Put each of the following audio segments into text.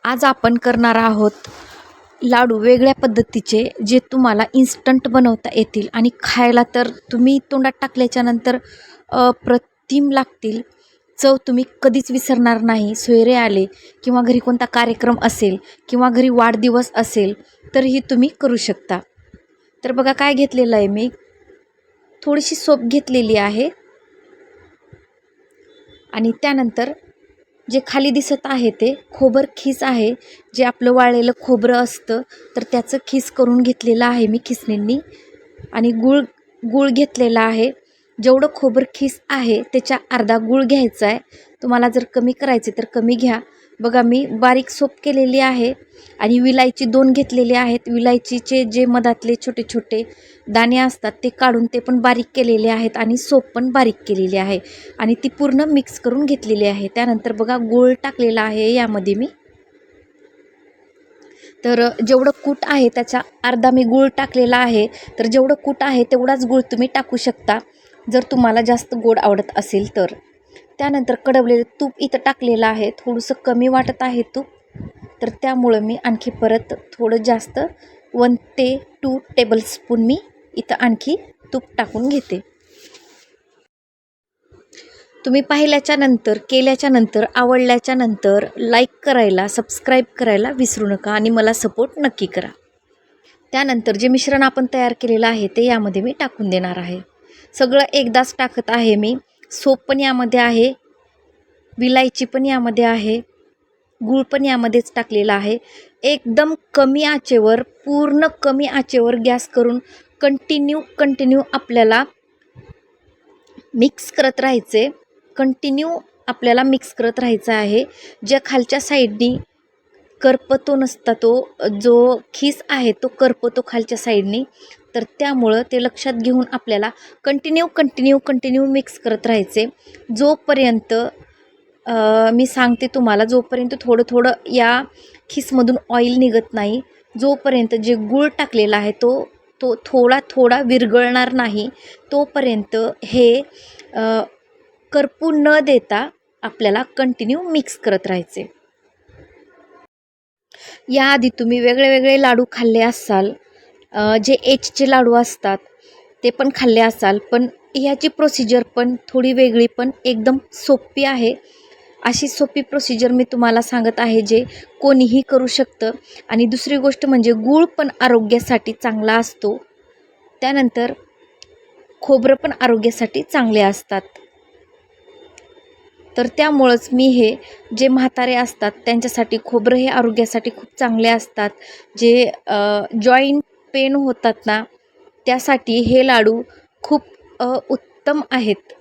आज आपण करणार आहोत लाडू वेगळ्या पद्धतीचे, जे तुम्हाला इन्स्टंट बनवता येतील आणि खायला तर तुम्ही तोंडात टाकल्याच्यानंतर अप्रतिम लागतील. चव तुम्ही कधीच विसरणार नाही. सोयरे आले किंवा घरी कोणता कार्यक्रम असेल किंवा घरी वाढदिवस असेल तरीही तुम्ही करू शकता. तर बघा काय घेतलेलं आहे मी. थोडीशी सोप घेतलेली आहे आणि त्यानंतर जे खाली दिसत आहे ते खोबर खीस आहे. जे आपलं वाळलेलं खोबरं असतं तर त्याचं खीस करून घेतलेलं आहे मी खिसणींनी. आणि गूळ घेतलेला आहे. जेवढं खोबर खीस आहे त्याच्या अर्धा गूळ घ्यायचा आहे. तुम्हाला जर कमी करायचे तर कमी घ्या. बघा मी बारीक सोप केलेली आहे आणि विलायची 2 घेतलेले आहेत. विलायचीचे जे मधातले छोटे छोटे दाणे असतात ते काढून ते पण बारीक केलेले आहेत आणि सोप पण बारीक केलेली आहे आणि ती पूर्ण मिक्स करून घेतलेली आहे. त्यानंतर बघा गूळ टाकलेला आहे यामध्ये मी. तर जेवढं कूट आहे त्याचा अर्धा मी गूळ टाकलेला आहे. तर जेवढं कूट आहे तेवढाच गूळ तुम्ही टाकू शकता जर तुम्हाला जास्त गोड आवडत असेल तर. त्यानंतर कडवलेलं तूप इथं टाकलेलं आहे. थोडंसं कमी वाटत आहे तूप, तर त्यामुळं मी आणखी परत थोडं जास्त 1 ते 2 टेबलस्पून मी इथं आणखी तूप टाकून घेते. तुम्ही पाहिल्याच्या नंतर, केल्याच्या नंतर, आवडल्याच्या नंतर लाईक करायला, सबस्क्राईब करायला विसरू नका आणि मला सपोर्ट नक्की करा. त्यानंतर जे मिश्रण आपण तयार केलेलं आहे ते यामध्ये मी टाकून देणार आहे. सगळं एकदाच टाकत आहे मी. सोप पण यामध्ये आहे, विलायची पण यामध्ये आहे, गूळ पण यामध्येच टाकलेला आहे. एकदम कमी आचेवर, पूर्ण कमी आचेवर गॅस करून कंटिन्यू आपल्याला मिक्स करत राहायचे. आपल्याला मिक्स करत राहायचं आहे. ज्या खालच्या साईडनी करपतो नसता, तो जो खीस आहे तो करपतो खालच्या साईडनी. तर त्यामुळं ते लक्षात घेऊन आपल्याला कंटिन्यू मिक्स करत राहायचे जोपर्यंत मी सांगते तुम्हाला, जोपर्यंत थोडं या खीसमधून ऑइल निघत नाही, जोपर्यंत जे गूळ टाकलेला आहे तो थोडा विरघळणार नाही, तोपर्यंत हे करपू न देता आपल्याला कंटिन्यू मिक्स करत राहायचे. याआधी तुम्ही वेगळे लाडू खाल्ले असाल, जे एचचे लाडू असतात ते पण खाल्ले असाल, पण ह्याची प्रोसिजर पण थोडी वेगळी पण एकदम सोपी आहे. अशी सोपी प्रोसिजर मी तुम्हाला सांगत आहे जे कोणीही करू शकतं. आणि दुसरी गोष्ट म्हणजे गूळ पण आरोग्यासाठी चांगला असतो. त्यानंतर खोबरं पण आरोग्यासाठी चांगले असतात. तर त्यामुळंच मी हे जे म्हातारे असतात त्यांच्यासाठी खोबरं हे आरोग्यासाठी खूप चांगले असतात. जे जॉईंट पेन होतात ना, त्यासाठी हे लाडू खूप उत्तम आहेत.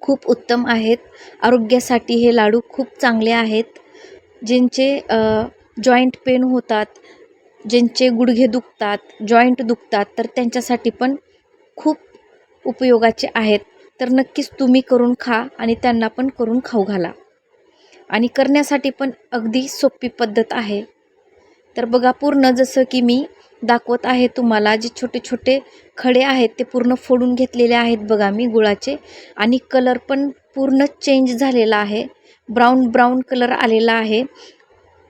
खूप उत्तम आहेत. आरोग्यासाठी हे लाडू खूप चांगले आहेत. ज्यांचे जॉईंट पेन होतात, ज्यांचे गुडघे दुखतात, जॉईंट दुखतात, तर त्यांच्यासाठी पण खूप उपयोगाचे आहेत. तर नक्कीच तुम्ही करून खा आणि त्यांना पण करून खाऊ घाला. आणि करण्यासाठी पण अगदी सोपी पद्धत आहे. तर बघा, पूर्ण जसं की मी दाखवत आहे तुम्हाला, जे छोटे छोटे खडे आहेत ते पूर्ण फोडून घेतलेले आहेत बघा मी गुळाचे. आणि कलर पण पूर्ण चेंज झालेला आहे. ब्राऊन कलर आलेला आहे.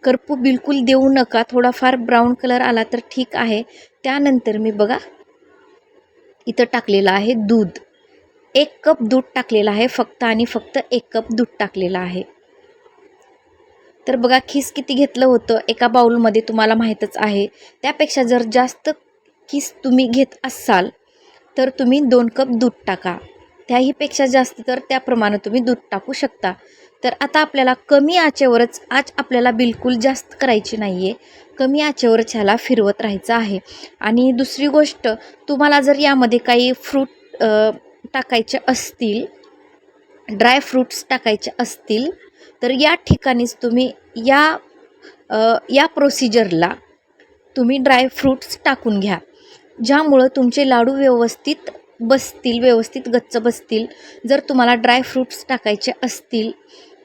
करपू बिलकुल देऊ नका. थोडाफार ब्राऊन कलर आला तर ठीक आहे. त्यानंतर मी बघा इथं टाकलेलं आहे दूध. 1 कप दूध टाकलेलं आहे फक्त आणि फक्त 1 कप दूध टाकलेलं आहे. तर बघा खीस किती घेतलं होतं एका बाउलमध्ये तुम्हाला माहीतच आहे. त्यापेक्षा जर जास्त खीस तुम्ही घेत असाल तर तुम्ही 2 कप दूध टाका. त्याहीपेक्षा जास्त तर त्याप्रमाणे तुम्ही दूध टाकू शकता. तर आता आपल्याला कमी आचेवरच, आच आपल्याला बिलकुल जास्त करायची नाही आहे, कमी आचेवरच ह्याला फिरवत राहायचं आहे. आणि दुसरी गोष्ट, तुम्हाला जर यामध्ये काही फ्रूट टाकायचे असतील, ड्राय फ्रूट्स टाकायचे असतील, तर या ठिकाणीच तुम्ही या प्रोसिजरला तुम्ही ड्राय फ्रूट्स टाकून घ्या, ज्यामुळं तुमचे लाडू व्यवस्थित बसतील, व्यवस्थित गच्च बसतील. जर तुम्हाला ड्राय फ्रूट्स टाकायचे असतील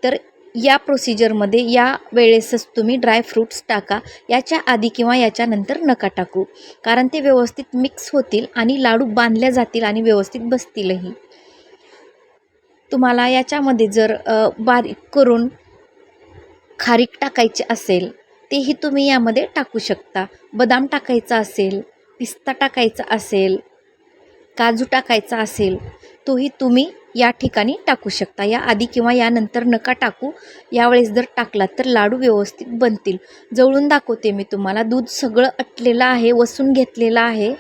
तर या प्रोसिजरमध्ये या वेळेसच तुम्ही ड्राय फ्रूट्स टाका. याच्या आधी किंवा याच्यानंतर नका टाकू, कारण ते व्यवस्थित मिक्स होतील आणि लाडू बांधल्या जातील आणि व्यवस्थित बसतीलही. तुम्हाला याच्यामध्ये जर बारीक करून खारीक टाकायची असेल तेही तुम्ही यामध्ये टाकू शकता. बदाम टाकायचा असेल, पिस्ता टाकायचा असेल, काजू टाकायचा असेल तोही तुम्ही या ठिकाणी टाकू शकता. याआधी किंवा यानंतर नका टाकू. यावेळेस जर टाकलात तर लाडू व्यवस्थित बनतील. जवळून दाखवते मी तुम्हाला. दूध सगळं आटलेलं आहे, वसून घेतलेलं आहे.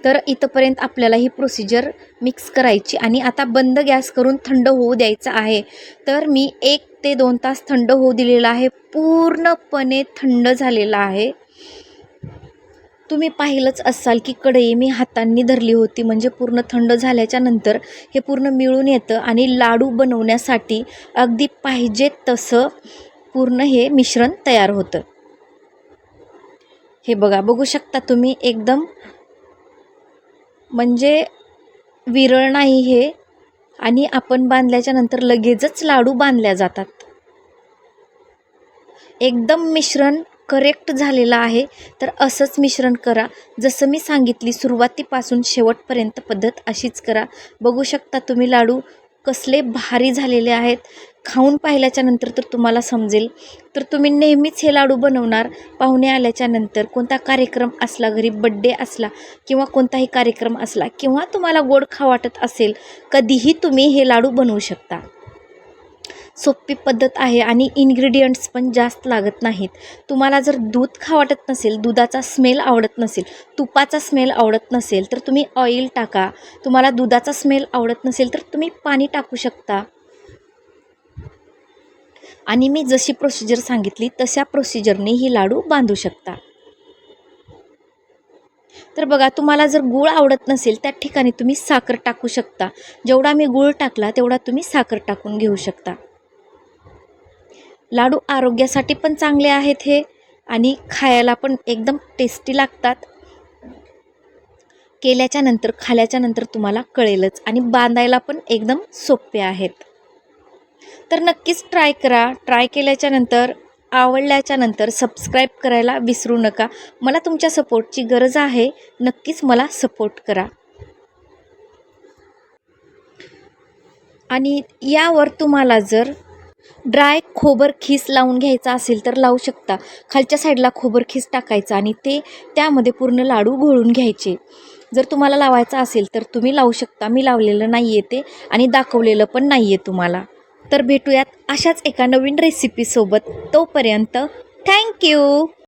तर इथंपर्यंत आपल्याला ही प्रोसिजर मिक्स करायची आणि आता बंद गॅस करून थंड होऊ द्यायचं आहे. तर मी 1 ते 2 तास थंड होऊ दिलेलं आहे. पूर्णपणे थंड झालेला आहे. तुम्ही पाहिलंच असाल की कढई मी हातांनी धरली होती, म्हणजे पूर्ण थंड झाल्याच्या नंतर हे पूर्ण मिळून येतं आणि लाडू बनवण्यासाठी अगदी पाहिजे तसं पूर्ण हे मिश्रण तयार होतं. हे बघा, बघू शकता तुम्ही, एकदम म्हणजे विरळ नाही हे. आणि आपण बांधल्याच्या नंतर लगेचच लाडू बांधल्या जातात. एकदम मिश्रण करेक्ट झालेलं आहे. तर असंच मिश्रण करा. जसं मी सांगितली सुरुवातीपासून शेवटपर्यंत पद्धत अशीच करा. बघू शकता तुम्ही लाडू कसले भारी झालेले आहेत. खाऊन पाहिल्याच्या नंतर तर तुम्हाला समजेल. तर तुम्ही नेहमीच हे लाडू बनवणार. पाहुणे आल्याच्या नंतर, कोणता कार्यक्रम असला, घरी बड्डे असला किंवा कोणताही कार्यक्रम असला किंवा तुम्हाला गोड खावं वाटत असेल, कधीही तुम्ही हे लाडू बनवू शकता. सोपी पद्धत आहे आणि इन्ग्रेडियंट्स पण जास्त लागत नाहीत. तुम्हाला जर दूध खावं वाटत नसेल, दुधाचा स्मेल आवडत नसेल, तुपाचा स्मेल आवडत नसेल तर तुम्ही ऑइल टाका. तुम्हाला दुधाचा स्मेल आवडत नसेल तर तुम्ही पाणी टाकू शकता. आणि मी जशी प्रोसिजर सांगितली तशा प्रोसिजरने ही लाडू बांधू शकता. तर बघा, तुम्हाला जर गूळ आवडत नसेल त्या ठिकाणी तुम्ही साखर टाकू शकता. जेवढा मी गूळ टाकला तेवढा तुम्ही साखर टाकून घेऊ शकता. लाडू आरोग्यासाठी पण चांगले आहेत हे आणि खायला पण एकदम टेस्टी लागतात. केल्याच्या नंतर, खाल्याच्या नंतर तुम्हाला कळेलच. आणि बांधायला पण एकदम सोपे आहेत. तर नक्कीच ट्राय करा. ट्राय केल्याच्या नंतर, आवडल्याच्या नंतर सबस्क्राईब करायला विसरू नका. मला तुमच्या सपोर्टची गरज आहे. नक्कीच मला सपोर्ट करा. आणि यावर तुम्हाला जर ड्राय खोबरखीस लावून घ्यायचा असेल तर लावू शकता. खालच्या साईडला खोबरखीस टाकायचा आणि ते त्यामध्ये पूर्ण लाडू घोळून घ्यायचे. जर तुम्हाला लावायचं असेल तर तुम्ही लावू शकता. मी लावलेलं नाही आहे ते आणि दाखवलेलं पण नाही आहे तुम्हाला. तर भेटूयात अशाच एका नवीन रेसिपीसोबत. तोपर्यंत थँक्यू.